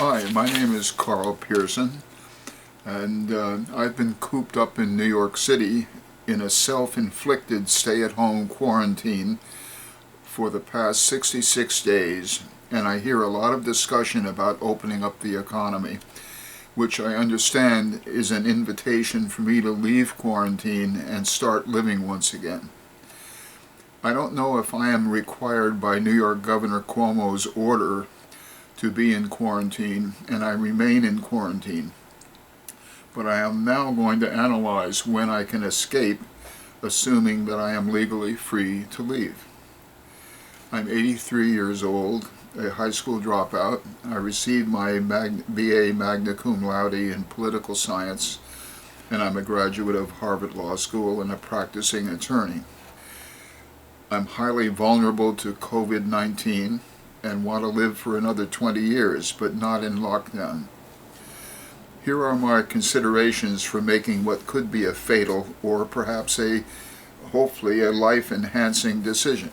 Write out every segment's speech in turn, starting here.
Hi, my name is Carl Pearson, and I've been cooped up in New York City in a self-inflicted stay-at-home quarantine for the past 66 days, and I hear a lot of discussion about opening up the economy, which I understand is an invitation for me to leave quarantine and start living once again. I don't know if I am required by New York Governor Cuomo's order to be in quarantine, and I remain in quarantine. But I am now going to analyze when I can escape, assuming that I am legally free to leave. I'm 83 years old, a high school dropout. I received my BA magna cum laude in political science, and I'm a graduate of Harvard Law School and a practicing attorney. I'm highly vulnerable to COVID-19 and want to live for another 20 years, but not in lockdown. Here are my considerations for making what could be a fatal or perhaps hopefully a life-enhancing decision.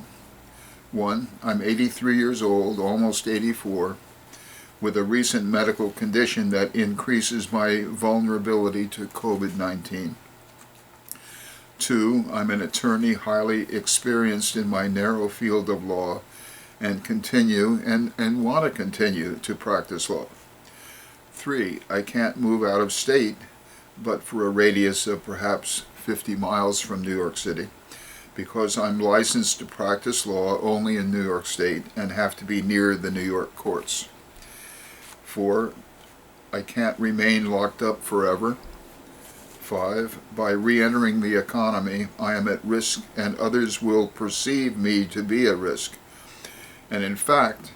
1. I'm 83 years old, almost 84, with a recent medical condition that increases my vulnerability to COVID-19. 2. I'm an attorney highly experienced in my narrow field of law and want to continue to practice law. 3. I can't move out of state, but for a radius of perhaps 50 miles from New York City, because I'm licensed to practice law only in New York State and have to be near the New York courts. 4. I can't remain locked up forever. 5. By re-entering the economy, I am at risk and others will perceive me to be at risk. And in fact,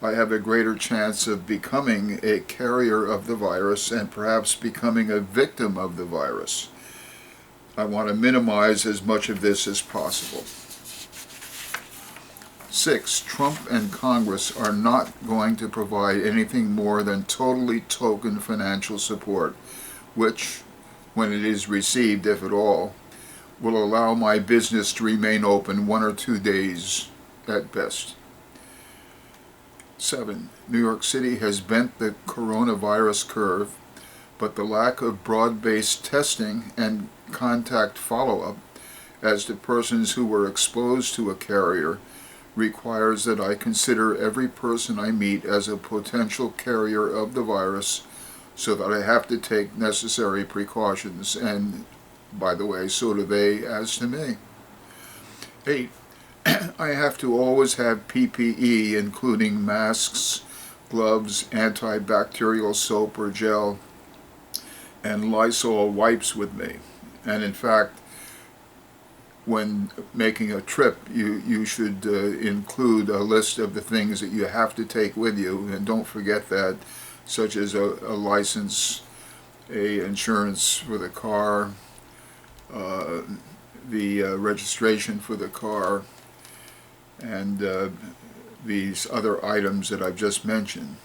I have a greater chance of becoming a carrier of the virus and perhaps becoming a victim of the virus. I want to minimize as much of this as possible. 6. Trump and Congress are not going to provide anything more than totally token financial support, which, when it is received, if at all, will allow my business to remain open 1 or 2 days at best. 7. New York City has bent the coronavirus curve, but the lack of broad-based testing and contact follow-up as to persons who were exposed to a carrier requires that I consider every person I meet as a potential carrier of the virus, so that I have to take necessary precautions, and by the way, so do they as to me. 8. I have to always have PPE, including masks, gloves, antibacterial soap or gel, and Lysol wipes with me. And in fact, when making a trip, you should include a list of the things that you have to take with you, and don't forget that, such as a license, insurance for the car, the registration for the car, and these other items that I've just mentioned.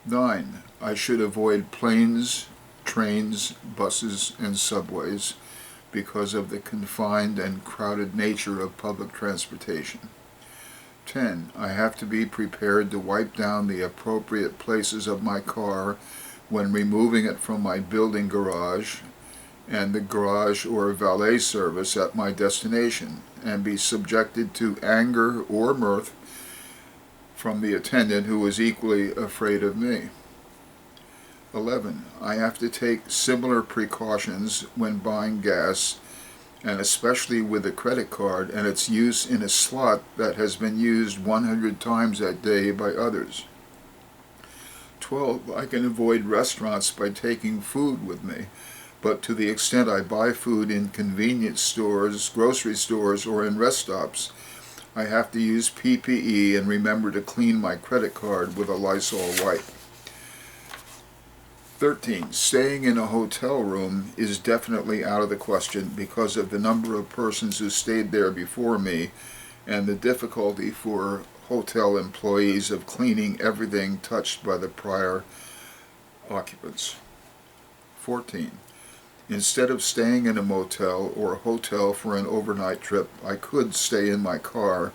9. I should avoid planes, trains, buses, and subways because of the confined and crowded nature of public transportation. 10. I have to be prepared to wipe down the appropriate places of my car when removing it from my building garage and the garage or valet service at my destination, and be subjected to anger or mirth from the attendant who is equally afraid of me. 11. I have to take similar precautions when buying gas, and especially with a credit card and its use in a slot that has been used 100 times that day by others. 12. I can avoid restaurants by taking food with me, but to the extent I buy food in convenience stores, grocery stores, or in rest stops, I have to use PPE and remember to clean my credit card with a Lysol wipe. 13. Staying in a hotel room is definitely out of the question because of the number of persons who stayed there before me and the difficulty for hotel employees of cleaning everything touched by the prior occupants. 14. Instead of staying in a motel or a hotel for an overnight trip, I could stay in my car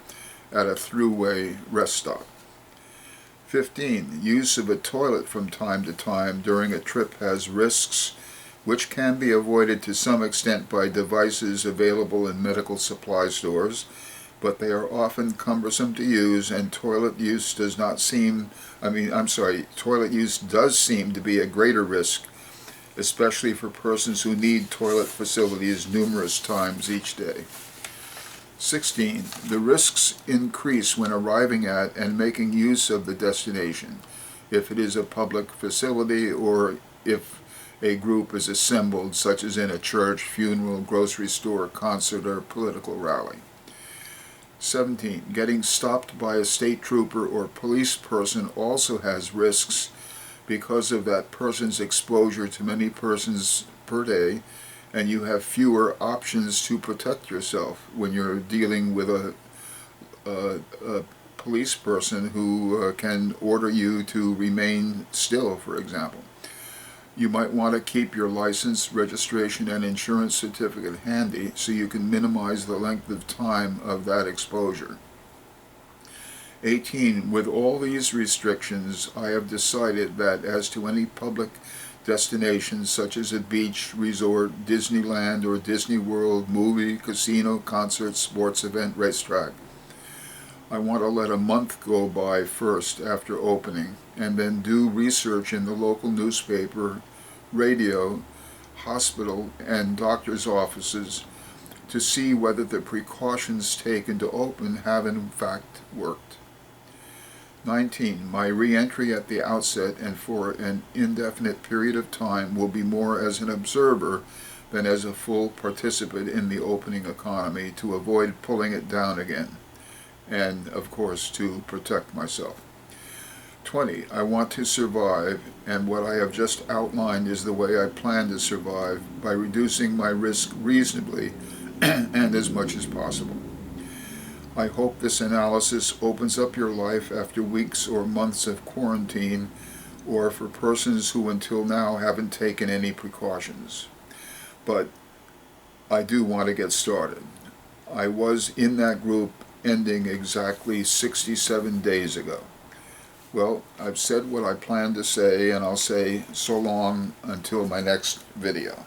at a thruway rest stop. 15. Use of a toilet from time to time during a trip has risks which can be avoided to some extent by devices available in medical supply stores, but they are often cumbersome to use, and toilet use does seem to be a greater risk, especially for persons who need toilet facilities numerous times each day. 16. The risks increase when arriving at and making use of the destination, if it is a public facility or if a group is assembled, such as in a church, funeral, grocery store, concert, or political rally. 17. Getting stopped by a state trooper or police person also has risks because of that person's exposure to many persons per day, and you have fewer options to protect yourself when you're dealing with a police person who can order you to remain still, for example. You might want to keep your license, registration, and insurance certificate handy so you can minimize the length of time of that exposure. 18. With all these restrictions, I have decided that as to any public destinations such as a beach, resort, Disneyland, or Disney World, movie, casino, concert, sports event, racetrack, I want to let a month go by first after opening, and then do research in the local newspaper, radio, hospital, and doctor's offices to see whether the precautions taken to open have in fact worked. 19. My re-entry at the outset and for an indefinite period of time will be more as an observer than as a full participant in the opening economy to avoid pulling it down again, and of course to protect myself. 20. I want to survive, and what I have just outlined is the way I plan to survive, by reducing my risk reasonably and as much as possible. I hope this analysis opens up your life after weeks or months of quarantine, or for persons who until now haven't taken any precautions. But I do want to get started. I was in that group ending exactly 67 days ago. Well, I've said what I plan to say, and I'll say so long until my next video.